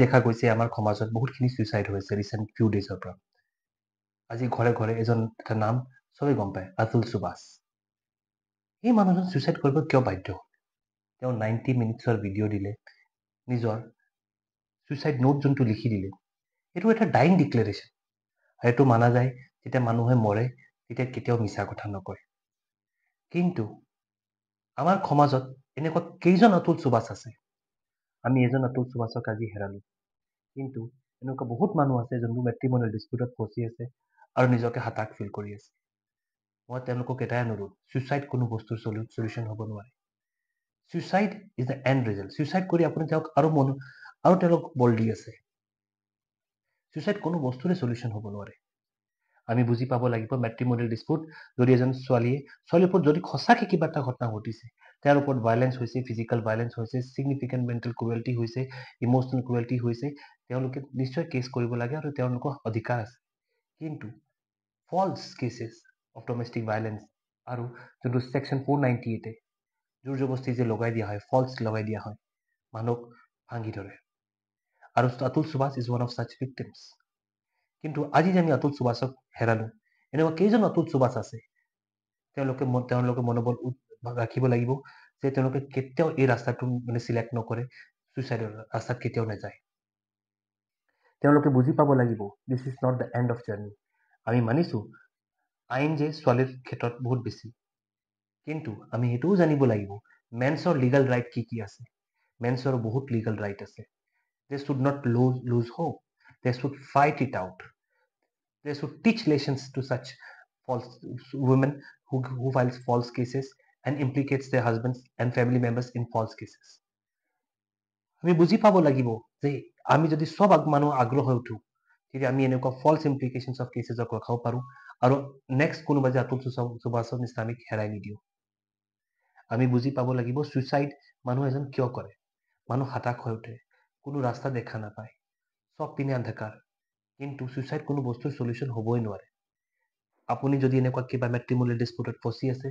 দেখা গৈছে আমাৰ সমাজত বহুতখিনি সুইচাইড হৈছে ৰিসেন্ট ফিউ ডেজৰ পৰা আজি ঘৰে ঘৰে এটা নাম সবে গম পায় আতুল সুবাস এই মানুহজন সুইচাইড কৰিব কিয় বাধ্য তেওঁ 90 মিনিটছৰ ভিডিঅ' দিলে নিজৰ সুইচাইড নোট যোনটো লিখি দিলে এইটো এটা ডাইং ডিক্লেৰেশ্যন আৰু এইটো মানা যায় যেতিয়া মানুহে মৰে তেতিয়া কেতিয়াও মিছা কথা নকয় কিন্তু আমাৰ সমাজত এনেকুৱা কেইজন আতুল সুবাস আছে আমি এজন আতুল সুবাসক আজি হেৰালো কিন্তু এনেকুৱা বহুত মানুহ আছে যোনবোৰ মেট্ৰিমনিয়েল ডিসপিউটত ফচি আছে আৰু নিজকে হাতাশ ফিল কৰি আছে মই তেওঁলোকক এটাই অনুৰোধ সুইচাইড কোনো বস্তুৰ সলিউশন হ'ব নোৱাৰে suicide is the and result suicide কৰি আপুনি তেওঁক আৰু তেওঁলোক বল দি আছে সুইচাইড কোনো বস্তুৰে সলিউশন হ'ব নোৱাৰে আমি বুজি পাব লাগিব মেট্ৰিমনিয়েল ডিসপিউট যদি এজন ছোৱালীৰ ওপৰত যদি সঁচাকৈ কিবা এটা ঘটনা ঘটিছে তেওঁৰ ওপৰত ভাইলেন্স হৈছে ফিজিক্যাল ভাইলেন্স হৈছে সিগনিফিকেন্ট মেণ্টেল ক্ৰুৱেলিটি হৈছে ইমোশনেল ক্ৰুৱেলিটি হৈছে তেওঁলোকে নিশ্চয় কেছ কৰিব লাগে আৰু তেওঁলোকৰ অধিকাৰ আছে কিন্তু ফলছ কেसेस অফ ডমেষ্টিক ভাইলেন্স আৰু যোনটো সেকশন 498 জোৰ জবস্তি যে লগাই দিয়া হয় ফলছ লগাই দিয়া হয় মানুহক ভাঙি ধৰে আৰু আতুল সুবাস ইজ ওৱান অফ সাচ ভিক্টিমছ কিন্তু আজি আমি আতুল সুবাসক হেৰালো এনেকুৱা কেইজন আতুল সুবাস আছে তেওঁলোকে মনোবল ৰাখিব লাগিব যে তেওঁলোকে কেতিয়াও এই ৰাস্তাটো সিলেক্ট নকৰে সুইচাইডৰ ৰাস্তাত কেতিয়াও নাযায় তেওঁলোকে বুজি পাব লাগিব this is not the and of journey আমি মানিছো আইন যে ছোৱালীৰ ক্ষেত্ৰত বহুত বেছি কিন্তু আমি এইটোও জানিব লাগিব মেন্সৰ লিগেল ৰাইট কি আছে মেন্সৰ বহুত লিগেল ৰাইট আছে they should not lose hope they should fight it out they should teach lessons to such false women who files false cases and implicates their husbands and family members in false cases আমি বুজি পাব লাগিব যে আমি যদি সব মানুহ আগ্ৰহ হৈ উঠো তেতিয়া আমি এনেকুৱা ফলছ ইমপ্লিকেশনছ অফ কেसेसক ৰখাব পাৰো আৰু নেক্সট কোনোবা যে আতুল সুবাসৰ নিচিনা আমি হেৰাই নিদিও আমি বুজি পাব লাগিব সুইচাইড মানুহ এজন কিয় কৰে মানুহ হতাশ হৈ উঠে কোনো ৰাস্তা দেখা নাপায় সব পিনে অন্ধকাৰ কিন্তু সুইচাইড কোনো বস্তুৰ সলিউশন হ'বই নোৱাৰে আপুনি যদি এনেকুৱা কিবা মেট্ৰিমনিয়েল ডিসপিউটত ফচি আছে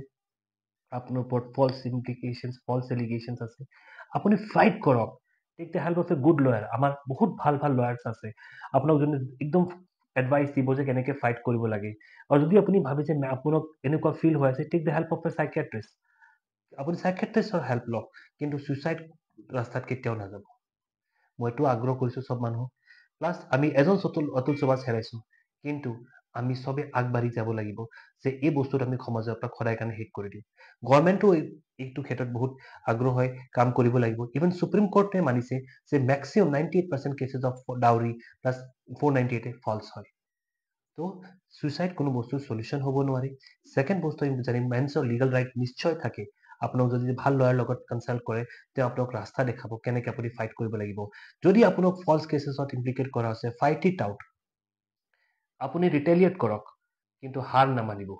আপোনাৰ ওপৰত ফলছ ইমপ্লিকেশনছ ফলছ এলিগেশনছ আছে আপুনি ফাইট কৰক take the help of a good lawyer আমাৰ বহুত ভাল লয়াৰ্ছ আছে আপোনাক যোনে একদম এডভাইচ দিব যে কেনেকৈ ফাইট কৰিব লাগে আৰু যদি আপুনি ভাবে যে আপোনাক এনেকুৱা ফিল হৈ আছে টেক দ্য হেল্প অফ এ সাইকিয়াট্ৰিষ্ট আপুনি সাইকিয়াট্ৰিষ্টৰ হেল্প লওক কিন্তু সুইচাইড ৰাস্তাত কেতিয়াও নাযাব মই এইটো আগ্ৰহ কৰিছো সব মানুহ প্লাছ আমি এজন অতুল সুবাস হেৰাইছো কিন্তু আমি সবে আগবাঢ়ি যাব লাগিব যে এই বস্তুত আমি সমাজৰ পৰা সদায় কাৰণে শেষ কৰি দিম গভৰ্ণমেণ্টো এইটো ক্ষেত্ৰত বহুত আগ্ৰহ হয় কাম কৰিব লাগিব ইভেন সুপ্ৰিম কোৰ্টে মানিছে যে মেক্সিমাম 98% কেसेस অফ ডাউৰি প্লাছ 498 ফলছ হয় তো সুইচাইড কোনো বস্তুৰ সলিউশন হ'ব নোৱাৰে সেকেন্ড বস্তু আমি জানিম মেন্সৰ লিগেল ৰাইট নিশ্চয় থাকে আপোনাক যদি ভাল লয়াৰ লগত কনসাল্ট কৰে তেওঁ আপোনাক ৰাস্তা দেখাব কেনেকৈ আপুনি ফাইট কৰিব লাগিব যদি আপোনাক ফলছ কেसेছত ইমপ্লিকেট কৰা হৈছে ফাইট ইট আউট আপুনি ৰিটেলিয়েট কৰক কিন্তু হাৰ নামানিব